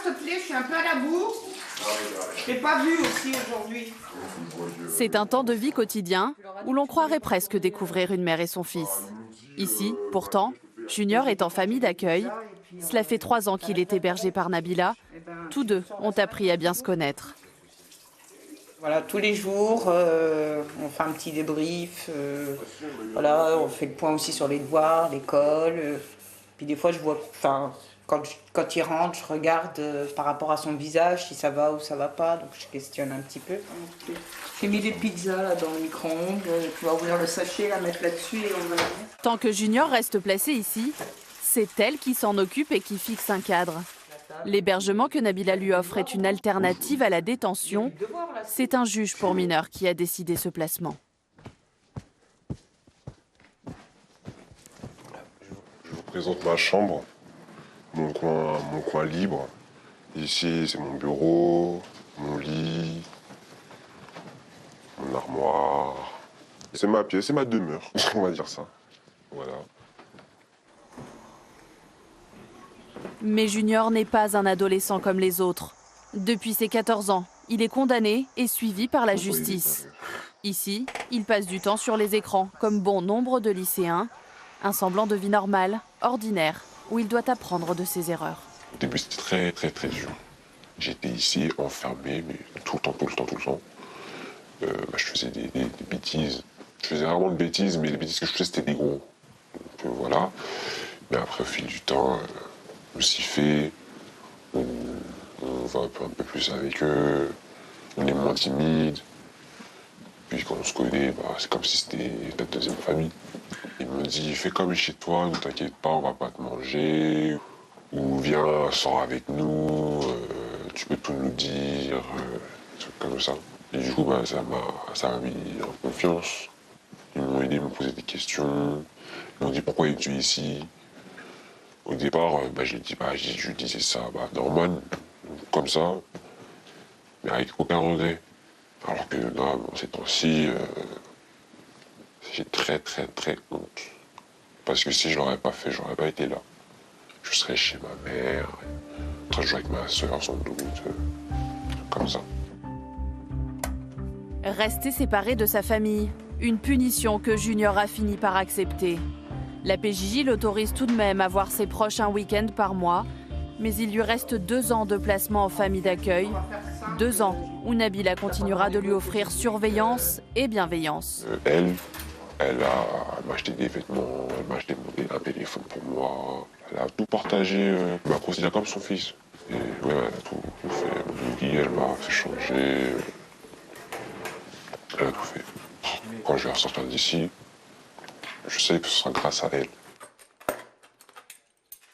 s'il te plaît, je suis un peu à la bourre. Je t'ai pas vu aussi aujourd'hui. C'est un temps de vie quotidien où l'on croirait presque découvrir une mère et son fils. Ici, pourtant, Junior est en famille d'accueil. Cela fait 3 ans qu'il est hébergé par Nabila. Tous deux ont appris à bien se connaître. Voilà, tous les jours, on fait un petit débrief. Voilà, on fait le point aussi sur les devoirs, l'école. Puis des fois, je vois, enfin, quand il rentre, je regarde par rapport à son visage, si ça va ou ça va pas. Donc je questionne un petit peu. J'ai mis des pizzas là, dans le micro-ondes. Tu vas ouvrir le sachet, la mettre là-dessus et on va la mettre. Tant que Junior reste placé ici, c'est elle qui s'en occupe et qui fixe un cadre. L'hébergement que Nabila lui offre est une alternative à la détention. C'est un juge pour mineurs qui a décidé ce placement. Je vous présente ma chambre, mon coin libre. Ici, c'est mon bureau, mon lit, mon armoire. C'est ma pièce, c'est ma demeure, on va dire ça. Voilà. Mais Junior n'est pas un adolescent comme les autres. Depuis ses 14 ans, il est condamné et suivi par la justice. Ici, il passe du temps sur les écrans, comme bon nombre de lycéens. Un semblant de vie normale, ordinaire, où il doit apprendre de ses erreurs. Au début, c'était très dur. J'étais ici, enfermé, mais tout le temps. Je faisais des bêtises. Je faisais rarement de bêtises, mais les bêtises que je faisais, c'était des gros. Donc voilà. Mais après, au fil du temps, je me suis fait. On va un peu plus avec eux. On est moins timide. Puis quand on se connaît, c'est comme si c'était notre deuxième famille. Il me dit, fais comme chez toi, ne t'inquiète pas, on va pas te manger. Ou viens, sors avec nous, tu peux tout nous dire, des trucs comme ça. Et du coup, ça m'a mis en confiance. Ils m'ont aidé, ils m'ont posé des questions. Ils m'ont dit pourquoi es-tu ici. Au départ, je disais ça, normal, comme ça, mais avec aucun regret. Alors que là, ces temps-ci, j'ai très honte. Parce que si je l'aurais pas fait, j'aurais pas été là. Je serais chez ma mère, en train de jouer avec ma soeur sans doute, comme ça. Rester séparé de sa famille, une punition que Junior a fini par accepter. La PJJ l'autorise tout de même à voir ses proches un week-end par mois, mais il lui reste 2 ans de placement en famille d'accueil. 2 ans où Nabila continuera de lui offrir surveillance et bienveillance. Elle m'a acheté des vêtements, elle m'a acheté un téléphone pour moi. Elle a tout partagé, elle m'a considéré comme son fils. Et ouais, elle a tout fait. Elle m'a fait changer. Elle a tout fait. Quand je vais ressortir d'ici, je sais que ce sera grâce à elle.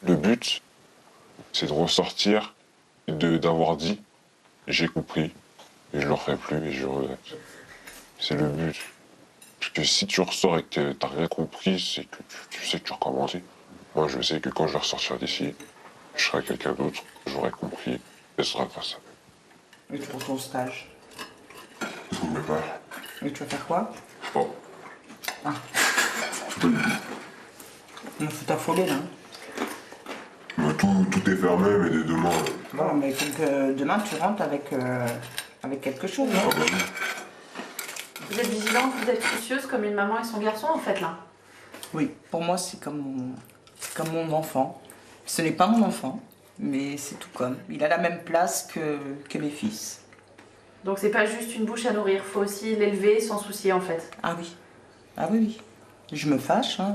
Le but, c'est de ressortir et d'avoir dit « j'ai compris » et je ne le referai plus et je regrette. C'est le but. Parce que si tu ressors et que tu n'as rien compris, c'est que tu sais que tu recommences. Moi, je sais que quand je vais ressortir d'ici, je serai quelqu'un d'autre, j'aurai compris, et ce sera grâce à elle. Et pour ton stage? Je ne sais pas. Et tu vas faire quoi? Bon. Ah. On faut t'affoler là. Tout est fermé, mais dès demain. Non, mais il faut que demain tu rentres avec quelque chose. Hein. Ah bah oui. Vous êtes vigilante, vous êtes soucieuse comme une maman et son garçon en fait là? Oui, pour moi c'est comme mon enfant. Ce n'est pas mon enfant, mais c'est tout comme. Il a la même place que mes fils. Donc c'est pas juste une bouche à nourrir, faut aussi l'élever sans soucier en fait. Ah oui. Ah oui. Je me fâche. Hein,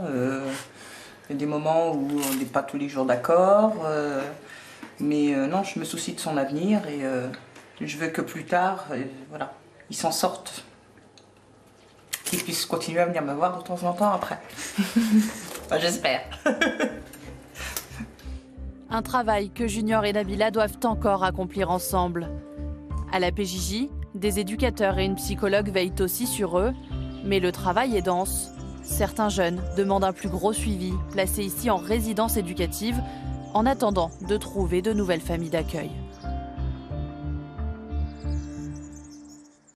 il y a des moments où on n'est pas tous les jours d'accord. Mais non, je me soucie de son avenir et je veux que plus tard, voilà, il s'en sorte. Qu'il puisse continuer à venir me voir de temps en temps après. Enfin, j'espère. Un travail que Junior et Nabila doivent encore accomplir ensemble. À la PJJ, des éducateurs et une psychologue veillent aussi sur eux, mais le travail est dense. Certains jeunes demandent un plus gros suivi, placés ici en résidence éducative, en attendant de trouver de nouvelles familles d'accueil.